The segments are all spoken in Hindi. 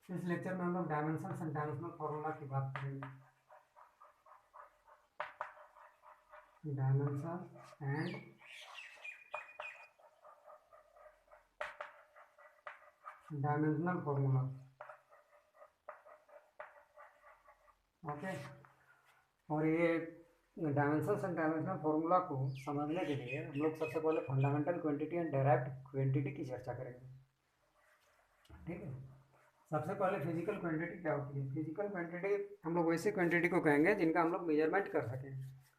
इस लेक्चर में हम लोग डायमेंशंस एंड डायमेंशनल फार्मूला की बात करेंगे। Dimension and dimensional formula. Okay, और ये डायमेंशंस एंड डायमेंशनल फार्मूला को समझने के लिए हम लोग सबसे पहले fundamental quantity and derived quantity की चर्चा करेंगे। ठीक है, सबसे पहले फिजिकल क्वांटिटी क्या होती है? फिजिकल क्वांटिटी हम लोग वैसे क्वांटिटी को कहेंगे जिनका हम लोग मेजरमेंट कर सकें।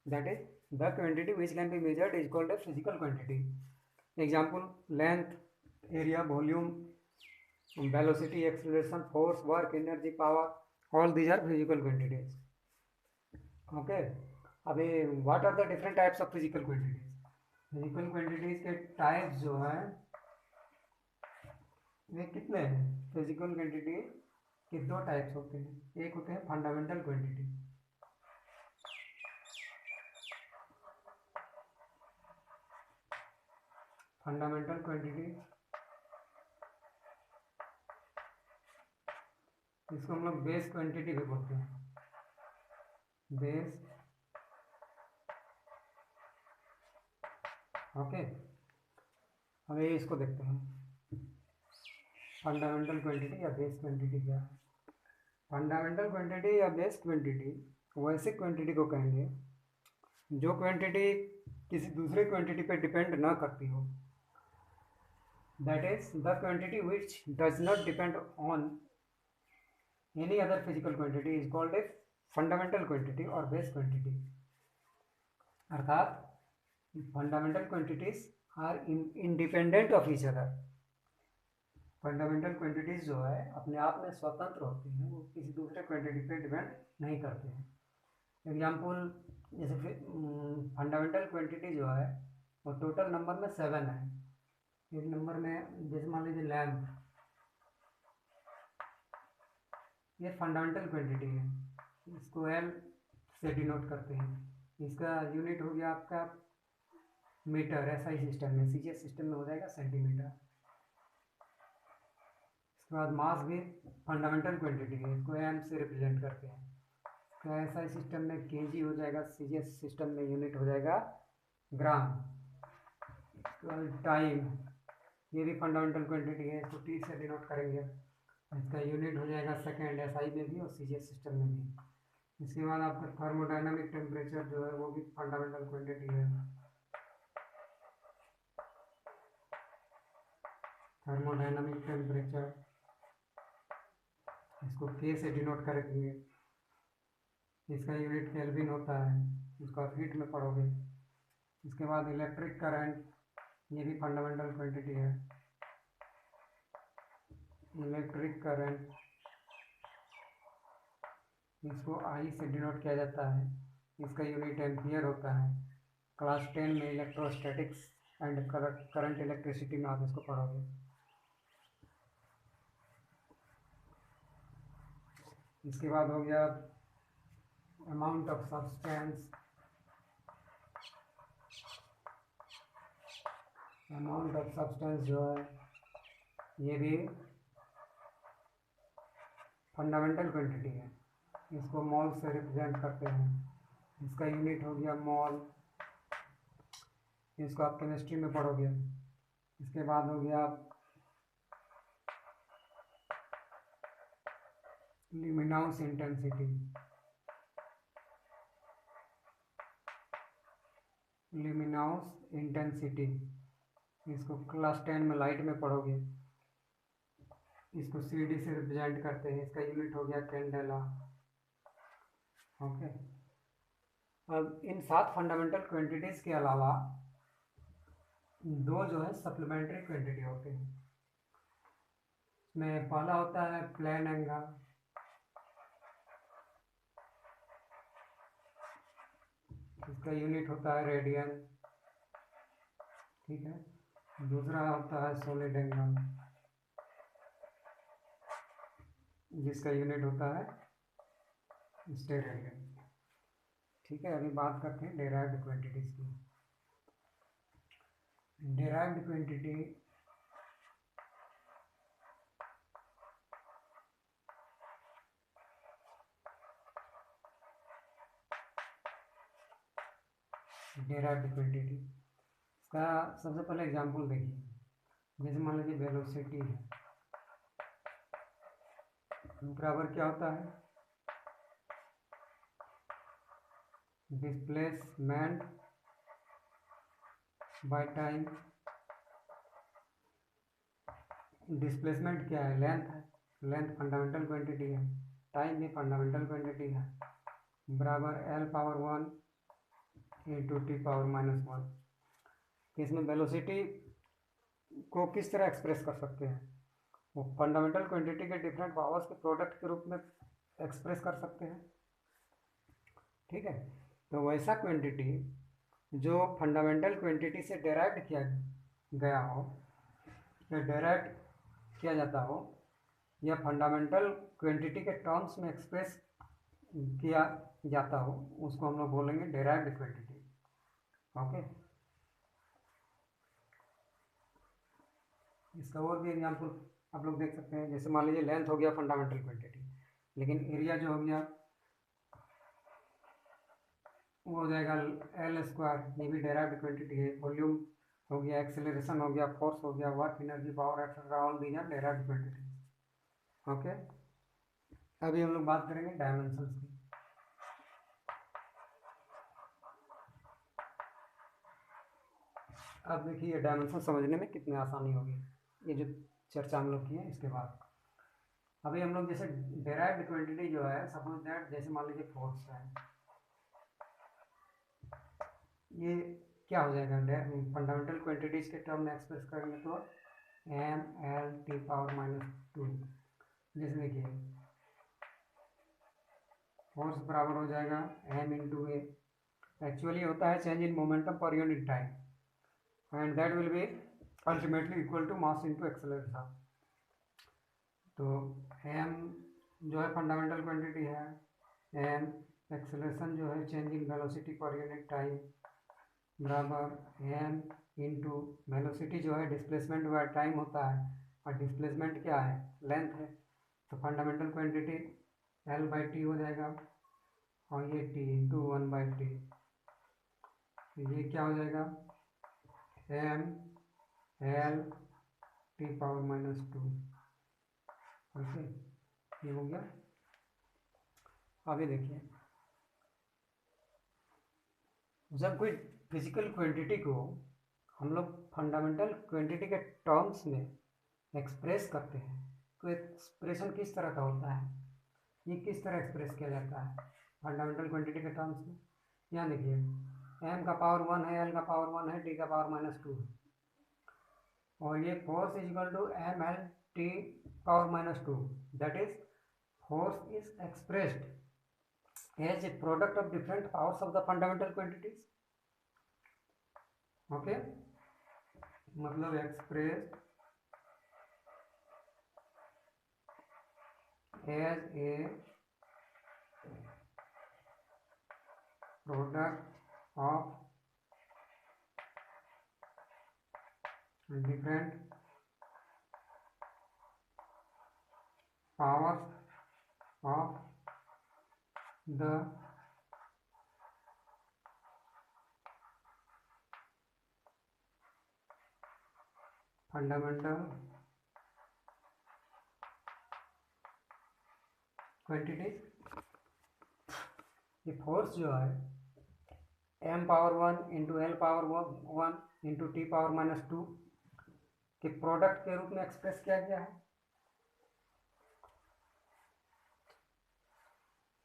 That is the quantity which can be measured is called a physical quantity. Example, length, area, volume, velocity, acceleration, force, work, energy, power, all these are physical quantities. Okay, अभी what are the different types of physical quantities? Physical quantities के टाइप्स जो है वे कितने हैं? फिजिकल क्वांटिटी के दो टाइप्स होते हैं। एक होते हैं फंडामेंटल क्वांटिटी। फंडामेंटल क्वांटिटी, इसको हम लोग बेस क्वांटिटी भी बोलते हैं। Base, okay. अभी इसको देखते हैं, फंडामेंटल क्वांटिटी या बेस क्वांटिटी क्या है? फंडामेंटल क्वांटिटी या बेस क्वांटिटी वैसे क्वांटिटी को कहेंगे जो क्वांटिटी किसी दूसरे क्वांटिटी पे डिपेंड ना करती हो। That is the quantity which does not depend on any other physical quantity is called a fundamental quantity और बेस क्वांटिटी। अर्थात fundamental quantities are independent of each other. Fundamental quantities जो है अपने आप में स्वतंत्र होती हैं, वो किसी दूसरे क्वांटिटी पे डिपेंड नहीं करते हैं। एग्जाम्पल, जैसे फंडामेंटल क्वांटिटी जो है वो टोटल नंबर में 7 है। एक नंबर में जैसे मान लीजिए लैम्प, ये फंडामेंटल क्वांटिटी है, इसको एल से डिनोट करते हैं। इसका यूनिट हो गया आपका मीटर, एसआई सिस्टम में, सीजीएस सिस्टम में हो जाएगा सेंटीमीटर। इसके बाद मास भी फंडामेंटल क्वांटिटी है, इसको एम से रिप्रेजेंट करते हैं। तो एसआई सिस्टम में केजी हो जाएगा, सीजीएस सिस्टम में यूनिट हो जाएगा ग्राम। टाइम, ये भी फंडामेंटल क्वांटिटी है, इसको टी से डिनोट करेंगे। इसका यूनिट हो जाएगा सेकेंड, एसआई में भी और सीजीएस सिस्टम में भी। इसके बाद आपका थर्मोडायनामिक टेम्परेचर जो है वो भी फंडामेंटल क्वांटिटी है। थर्मोडायनामिक टेम्परेचर, इसको के से डिनोट करेंगे। इसका यूनिट केल्विन होता है, इसको आप हीट में पढ़ोगे। इसके बाद इलेक्ट्रिक करंट, ये भी फंडामेंटल क्वांटिटी है। इलेक्ट्रिक करंट, इसको आई से डिनोट किया जाता है, इसका यूनिट एम्पियर होता है। क्लास 10 में इलेक्ट्रोस्टैटिक्स एंड करंट इलेक्ट्रिसिटी में आप इसको पढ़ोगे। इसके बाद हो गया amount of substance. Amount of substance जो है ये भी फंडामेंटल क्वांटिटी है, इसको मॉल से रिप्रेजेंट करते हैं। इसका यूनिट हो गया मॉल, इसको आप केमिस्ट्री में पढ़ोगे। इसके बाद हो गया ल्यूमिनस इंटेंसिटी। ल्यूमिनस इंटेंसिटी, इसको क्लास 10 में लाइट में पढ़ोगे। इसको सीडी से रिप्रेजेंट करते हैं, इसका यूनिट हो गया कैंडेला। ओके, अब इन 7 फंडामेंटल क्वांटिटीज के अलावा दो जो है सप्लीमेंट्री क्वांटिटी होते हैं। इसमें पहला होता है प्लेन एंगल, इसका यूनिट होता है रेडियन। ठीक है, दूसरा होता है सॉलिड एंगल, जिसका यूनिट होता है स्टेरेडियन। ठीक है, अभी बात करते हैं डेराइव्ड क्वांटिटीज की। Derived quantity derived quantity. इसका सबसे पहले एग्जांपल देखिए, जैसे मान लीजिए वेलोसिटी है, बराबर क्या होता है, डिस्प्लेसमेंट बाय टाइम। डिस्प्लेसमेंट क्या है, लेंथ है, लेंथ फंडामेंटल क्वांटिटी है, टाइम भी फंडामेंटल क्वांटिटी है, बराबर L power 1 into T power -1। इसमें वेलोसिटी को किस तरह एक्सप्रेस कर सकते हैं, वो फंडामेंटल क्वांटिटी के डिफरेंट पावर्स के प्रोडक्ट के रूप में एक्सप्रेस कर सकते हैं। ठीक है, तो वैसा क्वांटिटी जो फंडामेंटल क्वांटिटी से डेराइव्ड किया गया हो या डेराइव्ड किया जाता हो या फंडामेंटल क्वांटिटी के टर्म्स में एक्सप्रेस किया जाता हो, उसको हम लोग बोलेंगे डेराइव्ड क्वांटिटी। ओके, इसका और भी एग्जाम्पल आप लोग देख सकते हैं। जैसे मान लीजिए लेंथ हो गया फंडामेंटल क्वांटिटी, लेकिन एरिया जो हो गया वो हो जाएगा L², ये भी डेराइव्ड क्वांटिटी है। वॉल्यूम हो गया, एक्सेलरेशन हो गया, फोर्स हो गया, work, energy, power, etcetera, all these are derived quantity. Okay, अभी हम लोग बात करेंगे डायमेंशंस की। अब देखिए डायमेंशन समझने में कितनी आसानी होगी, ये जो चर्चा हम लोग की है इसके बाद। अभी हम लोग जैसे डेराइव्ड क्वांटिटी जो है, सपोज दैट जैसे मान लीजिए फोर्स है, ये क्या हो जाएगा, फंडामेंटल क्वांटिटीज के टर्म में एक्सप्रेस करेंगे तो mL T⁻²। जैसे देखिए फोर्स बराबर हो जाएगा m इंटू ए, एक्चुअली होता है change in momentum per unit time and that will be ultimately equal to mass into acceleration. तो m जो है फंडामेंटल क्वांटिटी है, m एक्सेलरेशन जो है change in velocity per unit time बराबर m इंटू वेलोसिटी जो है डिस्प्लेसमेंट बाय टाइम होता है और डिस्प्लेसमेंट क्या है, लेंथ है। तो फंडामेंटल क्वांटिटी L/T हो जाएगा और ये T इंटू 1/T, ये क्या हो जाएगा mL T⁻²। ओके, ये हो गया। अभी देखिए जब कोई फिजिकल क्वांटिटी को हम लोग फंडामेंटल क्वांटिटी के टर्म्स में एक्सप्रेस करते हैं तो एक्सप्रेशन किस तरह का होता है, ये किस तरह एक्सप्रेस किया जाता है फंडामेंटल क्वांटिटी के टर्म्स में। यहाँ देखिए m का पावर 1 है, L का पावर 1 है, T का पावर -2 है और ये force is equal to mL T⁻²। That is force is expressed as a product of different powers of the fundamental quantities. Okay, मतलब expressed as a product of different powers of the fundamental quantities। ये फोर्स जो है m⁻1 into L⁻1 into T⁻² के प्रोडक्ट के रूप में एक्सप्रेस किया गया है।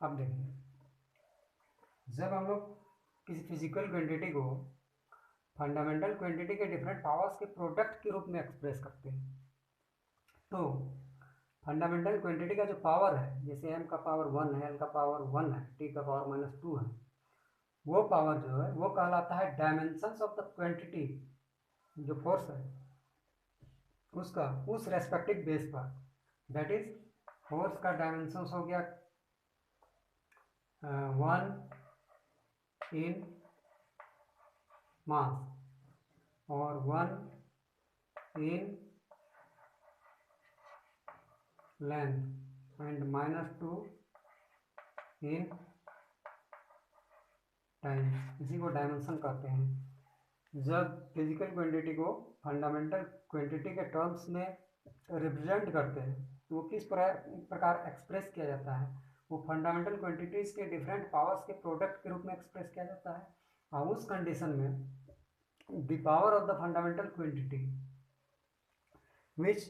अब देखिए जब हम लोग किसी फिजिकल क्वांटिटी को फंडामेंटल क्वांटिटी के डिफरेंट पावर्स के प्रोडक्ट के रूप में एक्सप्रेस करते हैं तो फंडामेंटल क्वांटिटी का जो पावर है, जैसे m का पावर 1 है, L का पावर 1 है, T का पावर -2 है, वो पावर जो है वो कहलाता है डायमेंशंस ऑफ द क्वांटिटी। जो फोर्स है उसका उस रेस्पेक्टिव बेस पर, दैट इज फोर्स का डायमेंशंस हो गया 1 इन मास और 1 in length and -2 in times, इसी को डायमेंशन कहते हैं। जब फिजिकल क्वांटिटी को फंडामेंटल क्वांटिटी के टर्म्स में रिप्रेजेंट करते हैं तो वो किस प्रकार एक्सप्रेस किया जाता है, वो फंडामेंटल क्वांटिटीज के डिफरेंट पावर्स के प्रोडक्ट के रूप में एक्सप्रेस किया जाता है। और उस कंडीशन में the power of the fundamental quantity which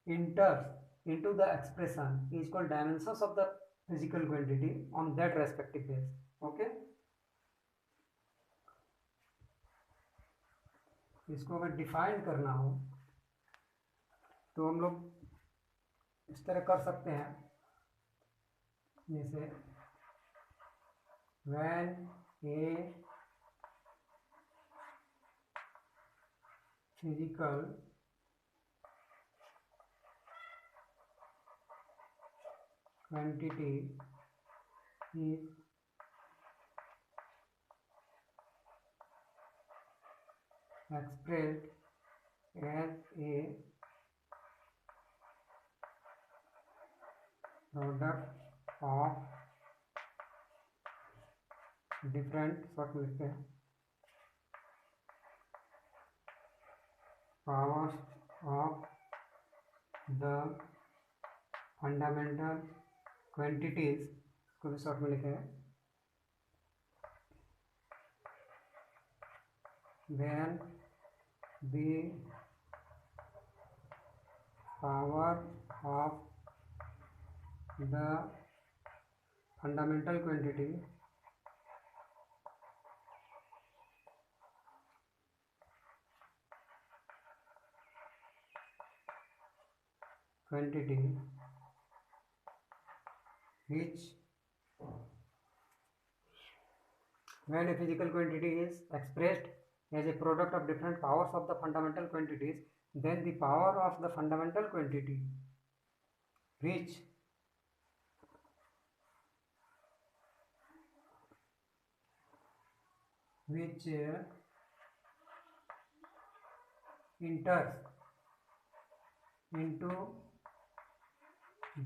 इंटर्स into the expression is called dimensions of the physical quantity on that respective base. Okay, इसको अगर डिफाइन करना हो तो हम लोग इस तरह कर सकते हैं, जैसे when a physical quantity is expressed as a product of different powers of the fundamental quantities, को भी शॉर्ट में लिखे हैं, then the power of the fundamental quantity which when a physical quantity is expressed as a product of different powers of the fundamental quantities, then the power of the fundamental quantity which enters into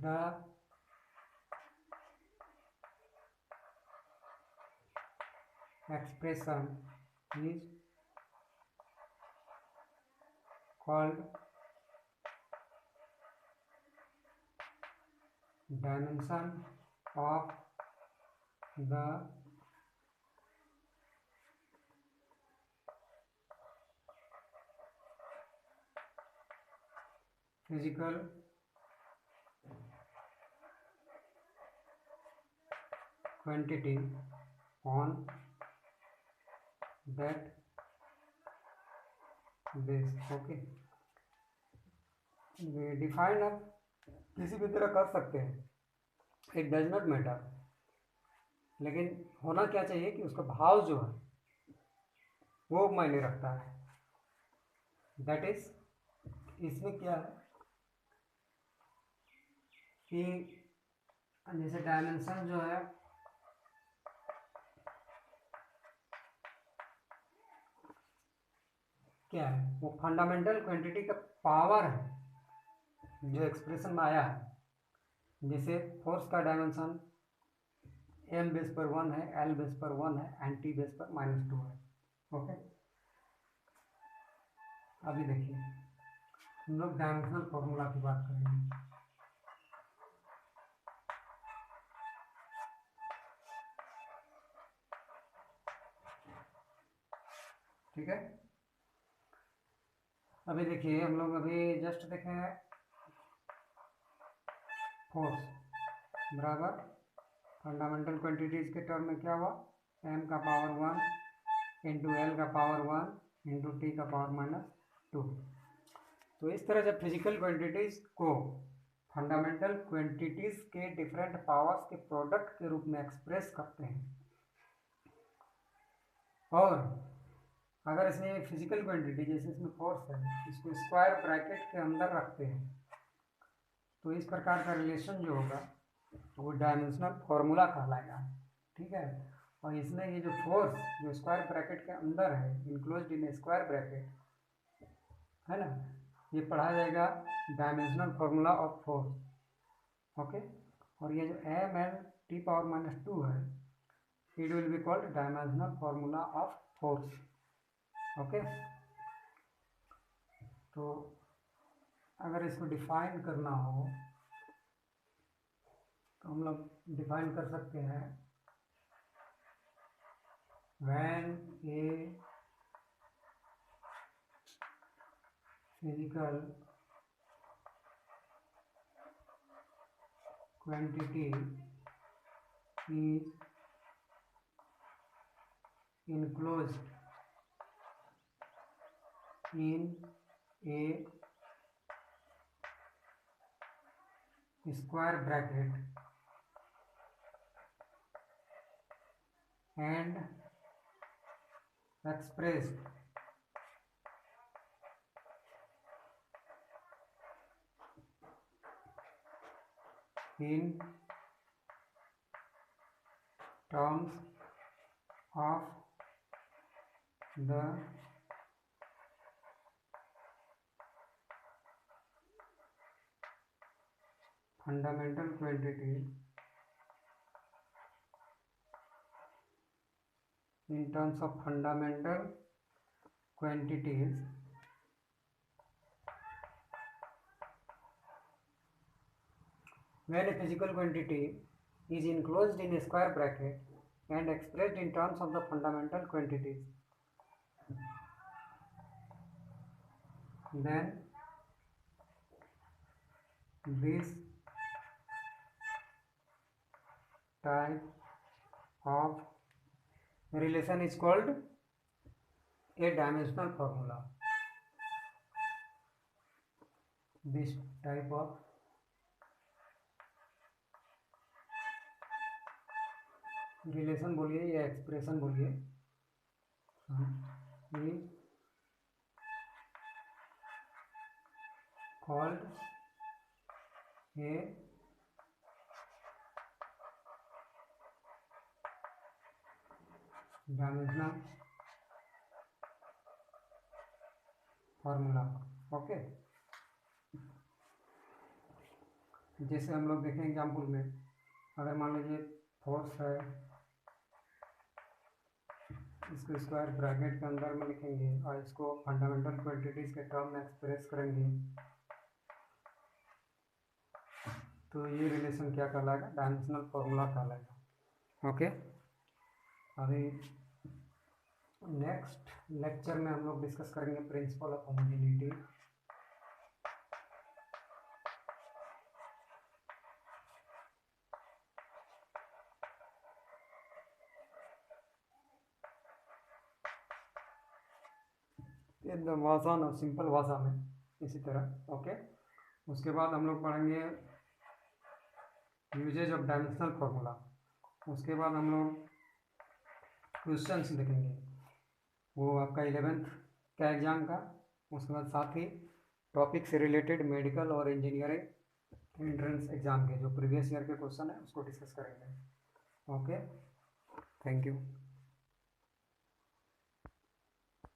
the expression is called dimension of the physical quantity on that base. Okay, define आप किसी भी तरह कर सकते हैं, इट डज नॉट मैटर, लेकिन होना क्या चाहिए कि उसका भाव जो है वो मायने रखता है। दैट इज, इसमें क्या है कि जैसे डायमेंशन जो है क्या है, वो फंडामेंटल क्वांटिटी का पावर है जो एक्सप्रेशन में आया है। जैसे फोर्स का डायमेंशन m बेस पर 1 है, l बेस पर 1 है एंड t बेस पर -2 है। ओके, अभी देखिए हम लोग डायमेंशनल फॉर्मूला की बात करेंगे। ठीक है, अभी देखिए हम लोग अभी जस्ट देखे हैं फोर्स बराबर फंडामेंटल क्वांटिटीज के टर्म में क्या हुआ, m का पावर 1 इंटू एल का पावर 1 इंटू टी का पावर -2। तो इस तरह जब फिजिकल क्वांटिटीज को फंडामेंटल क्वांटिटीज के डिफरेंट पावर्स के प्रोडक्ट के रूप में एक्सप्रेस करते हैं, और अगर इसमें फिजिकल क्वांटिटी जैसे इसमें फोर्स है इसको स्क्वायर ब्रैकेट के अंदर रखते हैं, तो इस प्रकार का रिलेशन जो होगा वो डायमेंशनल फॉर्मूला कहलाएगा। ठीक है, और इसमें ये जो फोर्स जो स्क्वायर ब्रैकेट के अंदर है, इनक्लोज्ड इन स्क्वायर ब्रैकेट है ना, ये पढ़ा जाएगा dimensional formula of force. Okay, और ये जो m l t पावर -2 है, it will be called dimensional formula of force. Okay, तो अगर इसको डिफाइन करना हो तो हम लोग डिफाइन कर सकते हैं, when a physical quantity is enclosed in a square bracket and expressed in terms of the fundamental quantity in terms of fundamental quantities when a physical quantity is enclosed in a square bracket and expressed in terms of the fundamental quantities, then this type of relation is called a dimensional formula. This type of relation बोलिए या एक्सप्रेशन बोलिए is called a dimensional formula. Okay, जैसे हम लोग देखें एग्जाम्पल में, अगर मान लीजिए फोर्स है, इसको स्क्वायर ब्रैकेट के अंदर में लिखेंगे और इसको फंडामेंटल क्वांटिटीज के टर्म में एक्सप्रेस करेंगे, तो ये रिलेशन क्या कहलाएगा? डायमेंशनल फॉर्मूला कहलाएगा. ओके, अभी नेक्स्ट लेक्चर में हम लोग डिस्कस करेंगे प्रिंसिपल ऑफ होमोजेनिटी. एकदम आसान और सिंपल भाषा में इसी तरह. ओके, उसके बाद हम लोग पढ़ेंगे यूजेज ऑफ डायमेंशनल फार्मूला. उसके बाद हम लोग क्वेश्चंस देखेंगे, वो आपका 11th का एग्ज़ाम का. उसके बाद साथ ही टॉपिक से रिलेटेड मेडिकल और इंजीनियरिंग एंट्रेंस एग्ज़ाम के जो प्रीवियस ईयर के क्वेश्चन है उसको डिस्कस करेंगे. Okay, thank you.